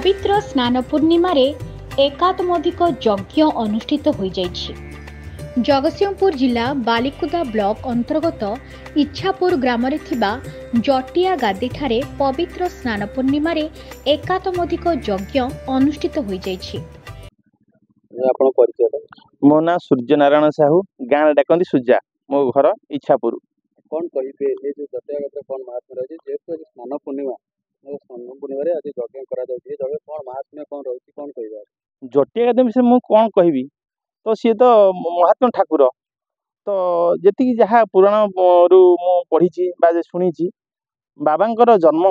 पवित्र स्नान पूर्णिमा एकात्मधिक यज्ञ अनुष्ठित हो जाइछि। जगतसिंहपुर जिला बालिकुदा ब्लॉक अंतर्गत इच्छापुर ग्राम जटिया गादी ठारे पवित्र स्नान पूर्णिमा एकात्मधिक यज्ञ अनुष्ठित हो जाइछि। मो ना सूर्यनारायण साहू गाँव डाकती सुजा मो घर इच्छापुर। कौन कहे ये जो जटिया गादी कौन महात्मा रही जेहेतु स्नान पूर्णिमा स्नान पूर्णिमा आज यज्ञ कर कौन महात्मा कौन रही कौन कह जटिया गादी विषय मुझे कौन कहबी तो सी तो महात्मा ठाकुर तो जी जहाँ पुराण रु पढ़ी शुणी बाबांकर जन्म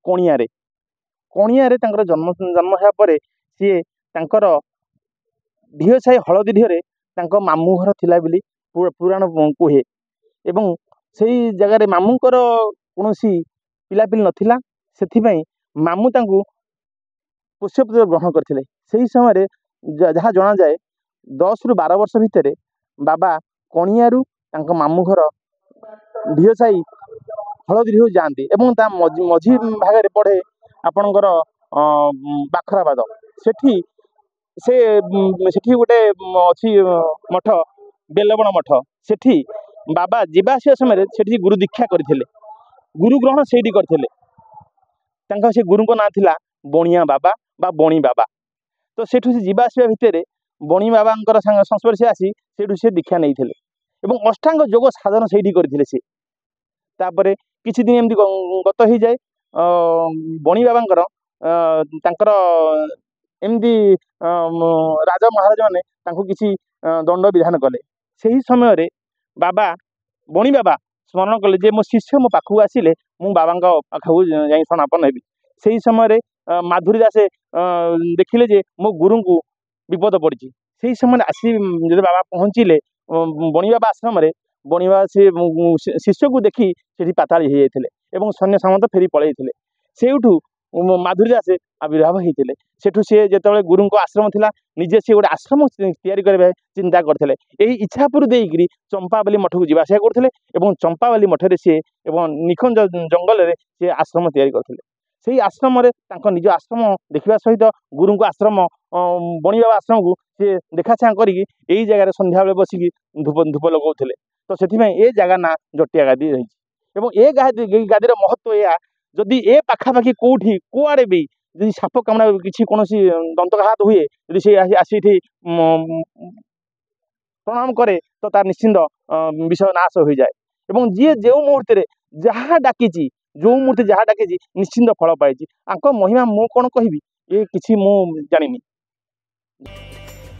कोणियारे कोणियारे जन्म जन्म होगापर सी तांकर ढीओ छाई हलदी ढीओ मामू घर थिला बिली पुराण कहे एवं से जगार मामूंकर कौन पिलापिली नथिला सेथिपाई मामू तांकु पोष्यपुत्र ग्रहण करथिले। सेही समय जहाँ जना जाए 10 ରୁ 12 वर्ष भितर बाबा कणियारू तांको मामू घर ढीओ छाई हलदी ढीओ जाती एवं ता मझी भाग पड़े आपणकर बाखराबाद सेठी से सेठी गोटे अच्छी मठ बेलबण मठ सेठी बाबा जीवा आसिया समय सेठी गुरु दीक्षा करथिले गुरु ग्रहण सेठी करथिले। तांका से गुरु को ना थिला बणिया बाबा बा बणी बाबा तो सेठू से जीवा आसिया भितर बणी बाबा संस्पर्श आसी सेठू से दीक्षा नहीं थिले एवं अष्टांग योग साधन सेठी करथिले। से तापरे किछि दिन एमती गत हो जाए बणी बाबांकर तांकर एमती राजा महाराज माने तांको किछि दंड विधान कले। सही समय रे बाबा बणी बाबा स्मरण कले जे मो शिष्य मो पाखु आसिले मु बाबा पाखु जाई समापन हेबी। सही समय माधुरी दासे देखिले जे मो गुरु को विपद पड़ी से समय आसी जो बाबा पहुँचले बणी बाबा आश्रम बणी बाबा से शिष्य को देखी से पाताली हो जाते सैन्य सामंत फेरी पलैते से माधुरी दासे आविर्भाव होते सेठू सी जो गुरु आश्रम थिला निजे सी गोटे आश्रम तैयारी करबा चिंता करते यही इच्छापुर देकरी चंपावली मठ को जीवासा करते चंपावली मठरे सी निखंज जंगल में सी आश्रम तैयारी करते से आश्रम निज आश्रम देखा सहित गुरु को आश्रम बणी बाबा आश्रम को सी देखा चाह करी जगह संध्या बेले बसिकी धूप धूप लगाउले तो से जगह ना जटिया गादी रही ए गादीर महत्व यह जदि ए पाखापाखि कौटी कुआड़े भी जदि साप कामड़ा किसी कौन दंतघात हुए यदि से आसी प्रणाम करे तो तार निश्चिंत विषय नाश हो जाए जी जो मुहूर्त जहाँ डाकी जो मुहूर्त जहाँ डाकी निश्चिंत फल पाई आंक महिमा मु कौन कहबी ये किसी मु जानिनी।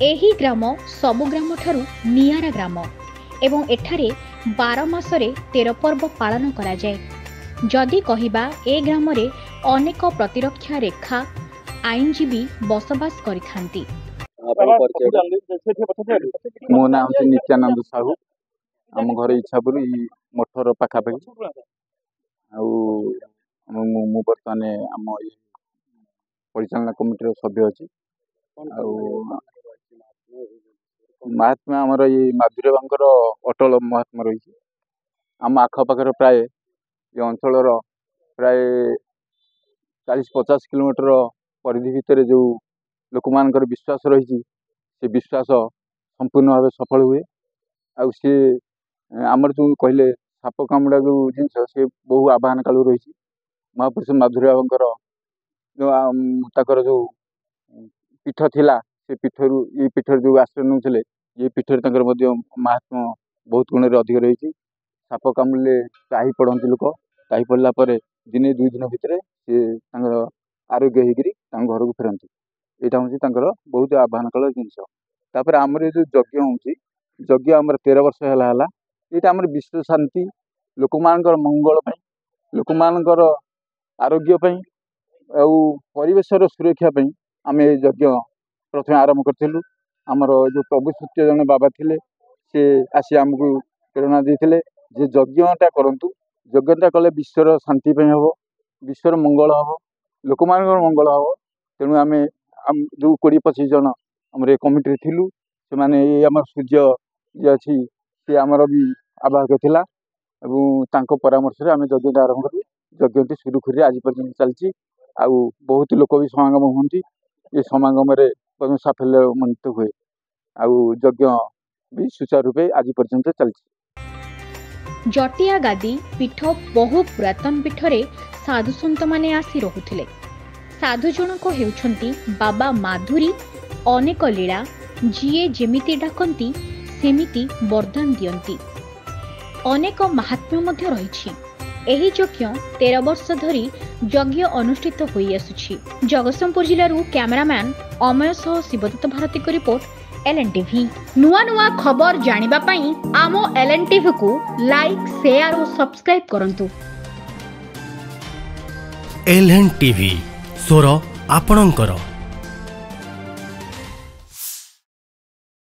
एही ग्राम सबु ग्राम ठारू नियारा ग्राम एवं एठारे 12 मासरे 13 पर्व पालन करा जाए। जदि कहिबा ए ग्राम रे अनेक प्रतिरक्षा रेखा आईनजीवी बसवास करिथांती। मो नाम से नित्यानंद साहू आम घर इच्छापुर मठर पाखापाखि बर्तमान आम परिचालना कमिटी सभ्य अच्छी महात्मा आमर ये माधुरी बांकर अटल महात्मा रही आम आखपाखर प्राय ये अंचल प्राय 40-50 किलोमीटर परिधि भितर जो लोक मान विश्वास रही से विश्वास संपूर्ण भाव सफल हुए आ सी आमर जो कहले साप कामुड़ा जो जिनस से बहु आह्वान कालू रही महापुरुष माधुरी बाबांकर जो पीठ थिला से पीठर ये पीठर जो आश्रय नौले ये पीठर महात्मा बहुत गुण अधिक रही साप कामुड़े टाही पड़ती लोक टाही पड़ला दिने 2 दिन भितर सी आरोग्य होकर घर को फेरती यहाँ हूँ बहुत आह्वान कल जिनस आमर जो यज्ञ हो यज्ञ आम 13 वर्ष है यहाँ आम विश्व शांति लोक मान मंगल लोक मान आरोग्य परिवेशर सुरक्षा आम यज्ञ प्रथम आरंभ करूँ। आमर जो प्रभु सत्य जन बाबा थे सी आसी आमको प्रेरणा देते जे यज्ञटा करूँ यज्ञटा कले विश्वर शांति हम विश्वर मंगल हम लोक मान मंगल हम तेणु आम जो 20-25 जन आम कमिटी थिलु से माने ये आम सूर्य जी अच्छी सी आमर भी आवाहक थिला परामर्श आम यज्ञ आरंभ करूँ यज्ञटी सुरुखुरी आज पर्यटन चलती आउ बहुत लोक भी समागम होती ये समागम साफल्य मनित हुए आउ यज्ञ भी सुचारू रूपे आज पर्यंत चलती। जटिया गादी पीठ बहु पुरातन पीठरे साधु सन्त माने आसी रहुथिले। साधु जनक हेउछंती बाबा माधुरी। अनेक लीला जीए जेमिति डाकंती सेमिति वरदान दियंती। अनेक महात्म्य मध्य रहिछि। एही यज्ञ 13 वर्ष धरी यज्ञ अनुष्ठित होई आसुछि। जगतसिंहपुर जिल्लारू कैमरामैन अमय सह शिवदत्त भारती को रिपोर्ट एलएनटीवी। नुआ नुआ खबर जानिबा पई आमो एलएनटीवी को लाइक शेयर और सब्सक्राइब करंतु। एलएनटीवी स्वर आपणंकर।